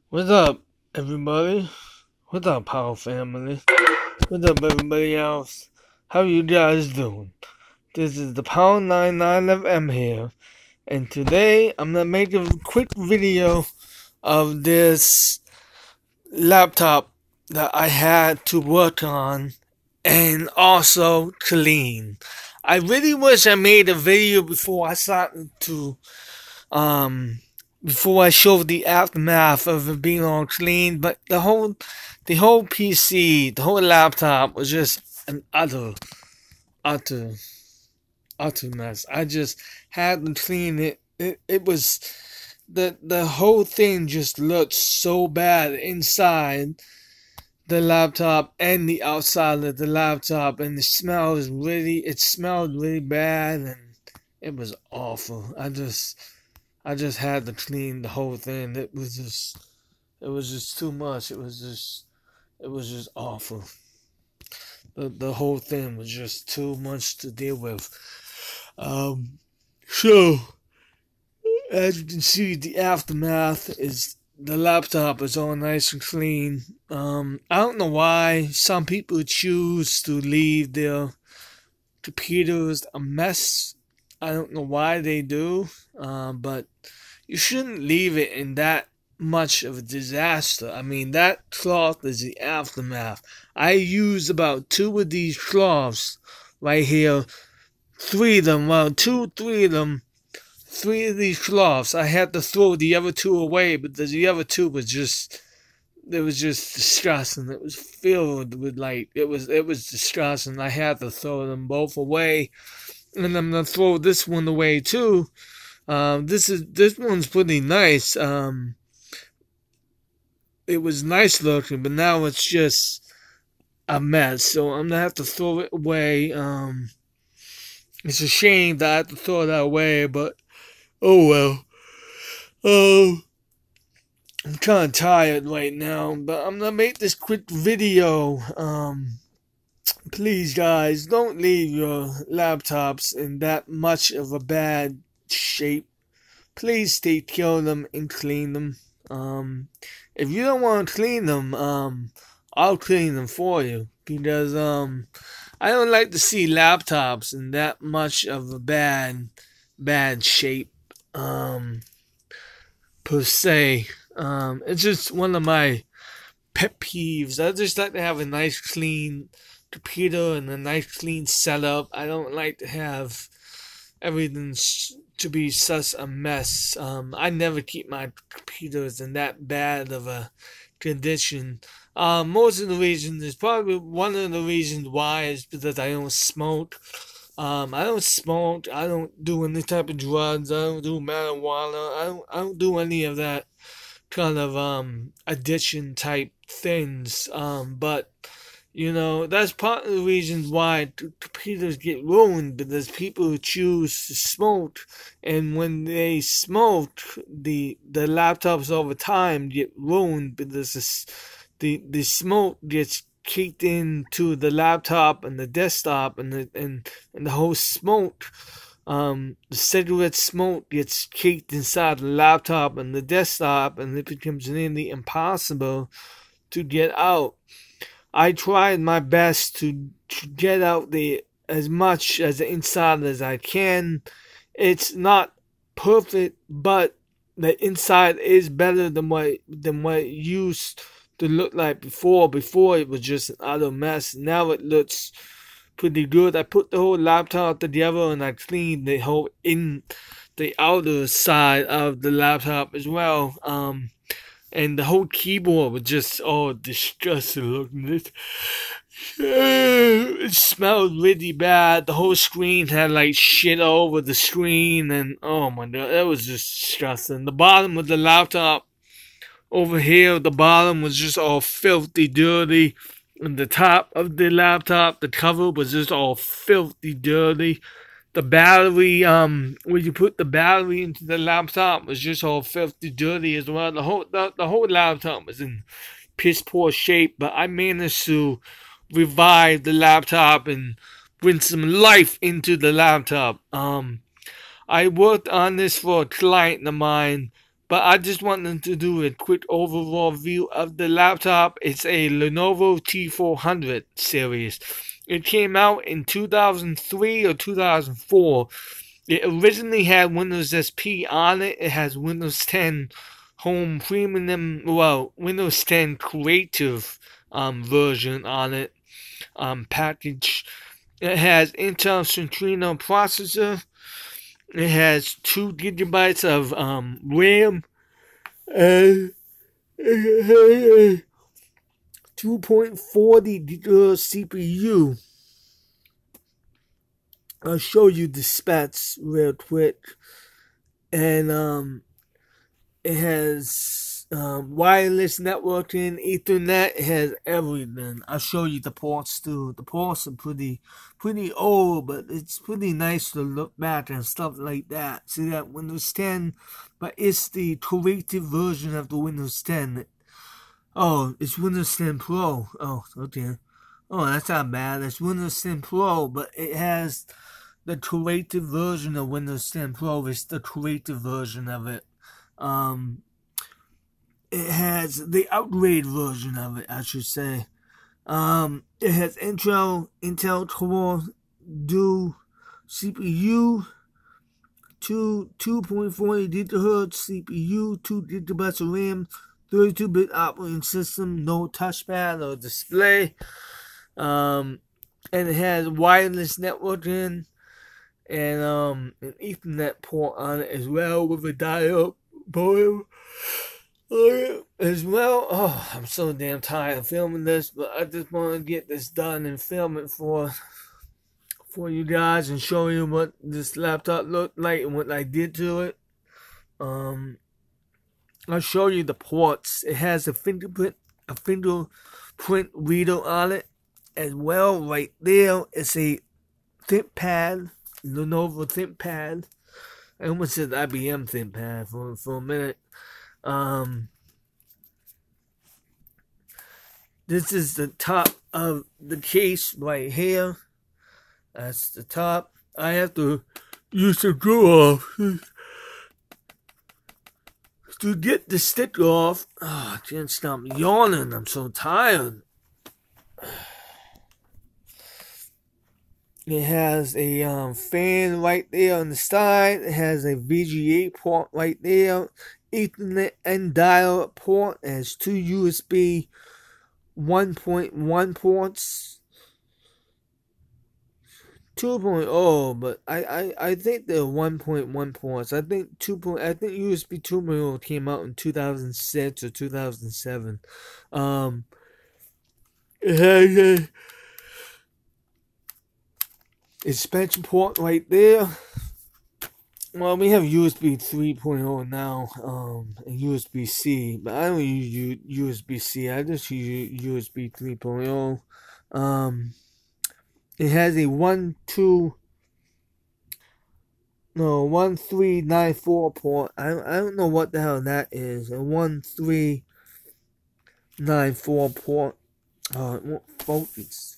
What's up, everybody? What's up, Power Family? What's up, everybody else? How you guys doing? This is the Power 99 of M here, and today I'm gonna make a quick video of this laptop that I had to work on and also clean. I really wish I made a video before I started to before I showed the aftermath of it being all clean, but the whole PC, the whole laptop was just an utter mess. I just had to clean it. It was the whole thing just looked so bad inside the laptop and the outside of the laptop, and it smelled really bad, and it was awful. I just had to clean the whole thing. It was just too much. It was just awful. The whole thing was just too much to deal with. So as you can see, the aftermath is the laptop is all nice and clean. I don't know why some people choose to leave their computers a mess. I don't know why they do, but you shouldn't leave it in that much of a disaster. I mean, that cloth is the aftermath. I used about 2 of these cloths right here. 3 of them, well, 3 of them. 3 of these cloths. I had to throw the other 2 away, but the other 2 was just, it was just disgusting. It was filled with it was disgusting. I had to throw them both away. And I'm gonna throw this one away too. This one's pretty nice. It was nice looking, but now it's just a mess. So I'm gonna have to throw it away. It's a shame that I have to throw that away, but oh well. I'm kind of tired right now, but I'm gonna make this quick video. Please, guys, don't leave your laptops in that much of a bad shape. Please take care of them and clean them. If you don't want to clean them, I'll clean them for you, because I don't like to see laptops in that much of a bad shape. Per se, it's just one of my pet peeves. I just like to have a nice clean computer and a nice clean setup. I don't like to have everything to be such a mess. I never keep my computers in that bad of a condition. Most of the reasons is probably one of the reasons why is because I don't smoke. I don't smoke. I don't do any type of drugs. I don't do marijuana. I don't do any of that kind of addiction type things. But you know, that's part of the reasons why computers get ruined, because people choose to smoke, and when they smoke, the laptops over time get ruined because the smoke gets kicked into the laptop and the desktop, and the whole smoke, the cigarette smoke gets kicked inside the laptop and the desktop, and it becomes nearly impossible to get out. I tried my best to get out as much as the inside as I can. It's not perfect, but the inside is better than what it used to look like before. Before it was just an utter mess. Now it looks pretty good. I put the whole laptop together and I cleaned the outer side of the laptop as well. And the whole keyboard was just all disgusting looking. It smelled really bad. The whole screen had like shit all over the screen, and oh my god, it was just disgusting. The bottom of the laptop over here, the bottom was just all filthy dirty. And the top of the laptop, the cover was just all filthy dirty. The battery, when you put the battery into the laptop, was just all filthy dirty as well. The whole laptop was in piss poor shape, but I managed to revive the laptop and bring some life into the laptop. I worked on this for a client of mine But I just wanted to do a quick overall view of the laptop. It's a Lenovo T400 series. It came out in 2003 or 2004. It originally had Windows XP on it. It has Windows 10 Home Premium, well, Windows 10 Creative version on it, package. It has Intel Centrino processor. It has 2 gigabytes of RAM and it has a 2.40 gigahertz CPU. I'll show you the specs real quick. And it has wireless networking, Ethernet. It has everything. I'll show you the ports too. The ports are pretty old, but it's pretty nice to look back and stuff like that. See that Windows 10, but it's the creative version of the Windows 10. Oh, it's Windows 10 Pro. Oh, okay. Oh, that's not bad. It's Windows 10 Pro, but it has the creative version of Windows 10 Pro. It's the creative version of it. It has the upgrade version of it, I should say. It has Intel Core Dual CPU, 2.40 gigahertz CPU, 2 gigabytes of RAM, 32-bit operating system, no touchpad or display. And it has wireless networking and an Ethernet port on it as well with a dial modem as well. Oh, I'm so damn tired of filming this, but I just want to get this done and film it for you guys and show you what this laptop looked like and what I did to it. I'll show you the ports. It has a fingerprint reader on it as well. Right there, it's a ThinkPad, Lenovo ThinkPad. I almost said IBM ThinkPad for a minute. This is the top of the case right here. That's the top. I have to use the glue off to get the sticker off. Oh, I can't stop yawning. I'm so tired. It has a fan right there on the side. It has a VGA port right there. Ethernet and dial port. It has 2 USB 1.1 ports. 2.0, but I think they're 1.1 ports. I think USB 2.0 came out in 2006 or 2007. It has a expansion port right there. Well, we have USB 3.0 now, and USB-C, but I don't use USB-C. I just use USB 3.0. It has a 1394 port. I don't know what the hell that is. A 1394 port. Oh, it won't focus.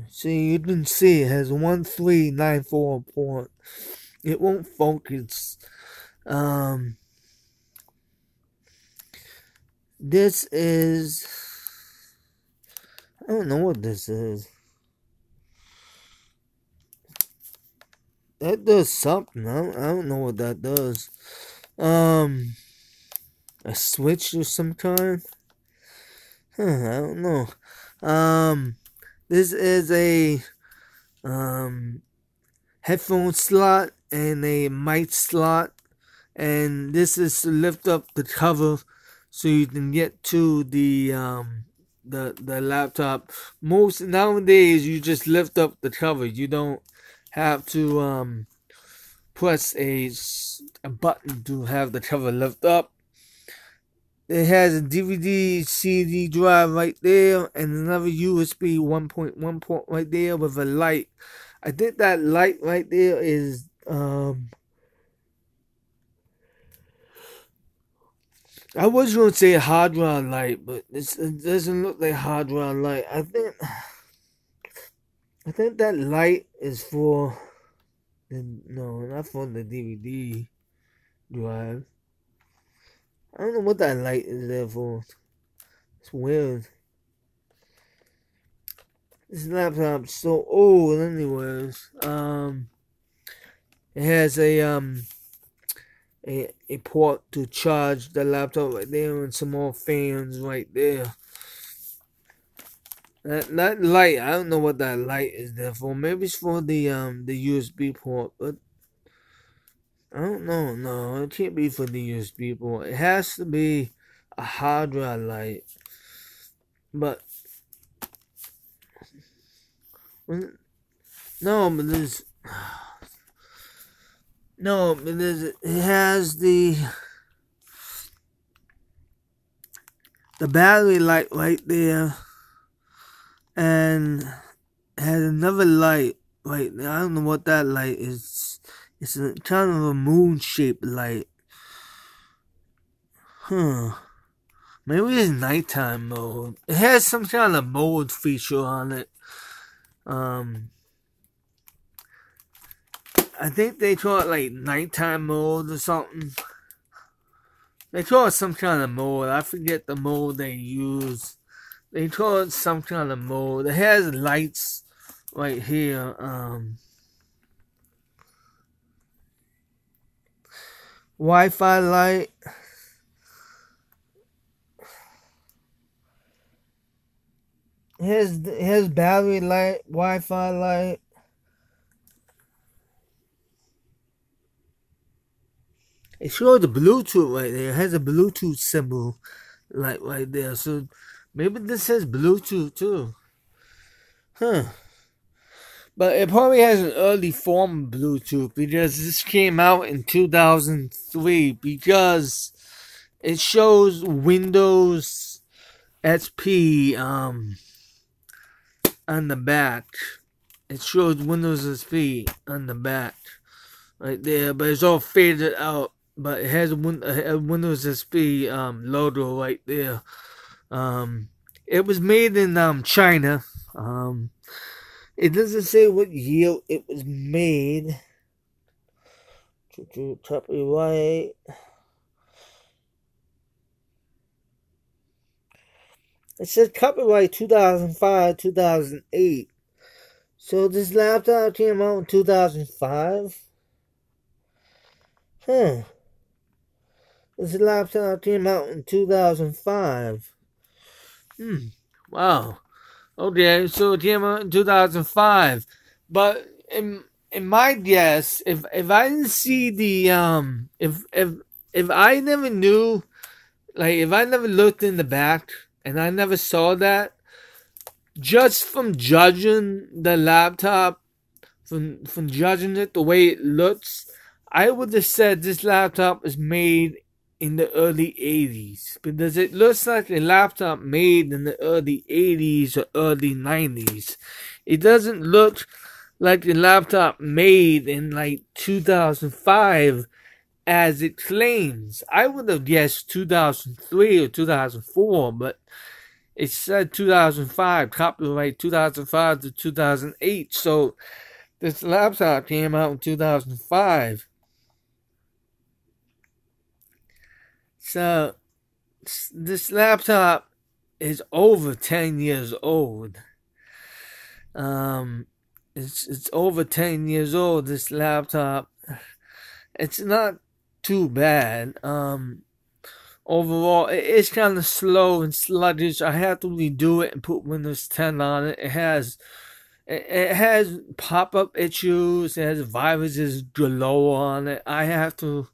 See, you can see it has a 1394 port. It won't focus. This is, I don't know what this is. That does something. I don't know what that does. A switch of some kind? I don't know. This is a headphone slot and a mic slot, and this is to lift up the cover so you can get to the laptop. Most nowadays you just lift up the cover. You don't have to press a button to have the cover lift up. It has a DVD CD drive right there and another USB 1.1 port right there with a light. I think that light right there is I was gonna say hard drive light, but it doesn't look like hard drive light. I think that light is for no, not for the DVD drive. I don't know what that light is there for. It's weird. This laptop's so old, anyways. It has a port to charge the laptop right there, and some more fans right there. That light, I don't know what that light is there for. Maybe it's for the USB port, but I don't know. No, it can't be for the USB port. It has to be a hard drive light. But no, but there's no, but it has the battery light right there, and has another light right there. I don't know what that light is. It's a kind of a moon-shaped light. Huh. Maybe it's nighttime mode. It has some kind of mode feature on it. I think they call it like nighttime mode or something. They call it some kind of mode. I forget the mode they use. They call it some kind of mode. It has lights right here. Wi-Fi light. It has battery light, Wi-Fi light. It shows the Bluetooth right there. It has a Bluetooth symbol light right there. So maybe this says Bluetooth too. Huh. But it probably has an early form of Bluetooth because this came out in 2003, because it shows Windows XP on the back. It shows Windows XP on the back right there, but it's all faded out. But it has a Windows XP logo right there. It was made in China. It doesn't say what year it was made. Copyright. It says copyright 2005, 2008. So this laptop came out in 2005? Huh. This laptop came out in 2005. Wow. Okay, so it came out in 2005. But in my guess, if I didn't see the if I never knew, like if I never looked in the back and I never saw that, just from judging the laptop, from judging it the way it looks, I would have said this laptop is made in the early 80s, because it looks like a laptop made in the early 80s or early 90s. It doesn't look like a laptop made in like 2005 as it claims. I would have guessed 2003 or 2004, but it said 2005, copyright 2005 to 2008. So this laptop came out in 2005. So this laptop is over 10 years old. It's over 10 years old, this laptop. It's not too bad. Overall, it is kind of slow and sluggish. I have to redo it and put Windows 10 on it. It has pop-up issues. It has viruses galore on it. I have to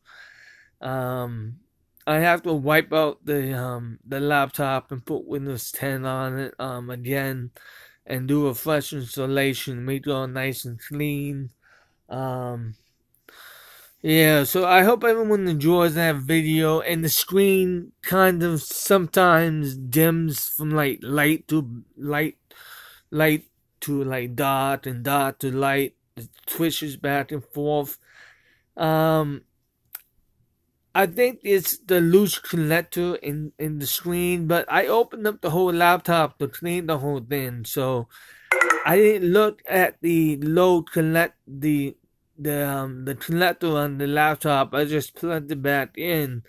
wipe out the laptop and put Windows 10 on it again, and do a fresh installation, make it all nice and clean. Yeah, so I hope everyone enjoys that video. And the screen kind of sometimes dims from like light to like dot, and dot to light. It switches back and forth. I think it's the loose connector in the screen, but I opened up the whole laptop to clean the whole thing, so I didn't look at the load connect the connector on the laptop. I just plugged it back in.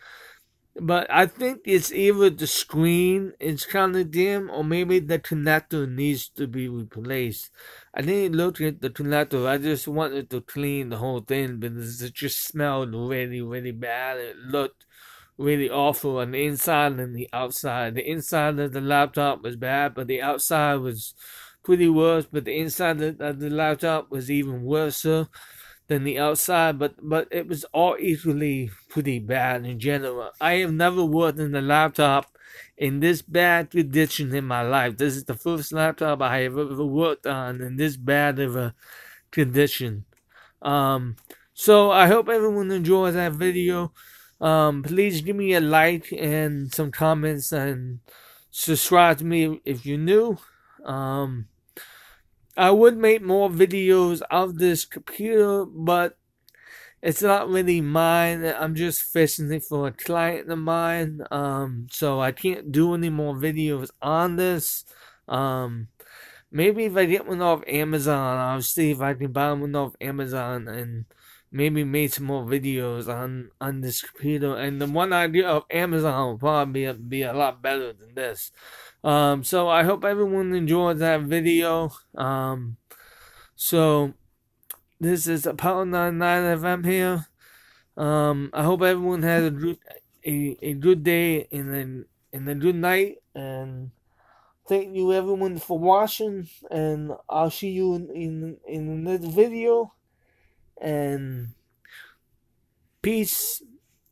But I think it's either the screen is kind of dim or maybe the connector needs to be replaced. I didn't look at the connector. I just wanted to clean the whole thing because it just smelled really, really bad. It looked really awful on the inside and the outside. The inside of the laptop was bad, but the outside was pretty worse. But the inside of the laptop was even worse than the outside, but it was all equally pretty bad in general. I have never worked in a laptop in this bad condition in my life. This is the first laptop I have ever worked on in this bad of a condition. So I hope everyone enjoys that video. Please give me a like and some comments and subscribe to me if you're new. I would make more videos of this computer, but it's not really mine. I'm just fixing it for a client of mine. So I can't do any more videos on this. Maybe if I get one off Amazon, I'll see if I can buy one off Amazon and maybe make some more videos on this computer. And the one I get off Amazon will probably be a lot better than this. So I hope everyone enjoyed that video. So this is a Power 99 FM here. I hope everyone has a good day and a good night. And thank you everyone for watching. And I'll see you in the next video. And peace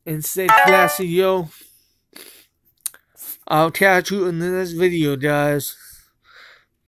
and stay classy, yo. I'll catch you in the next video, guys.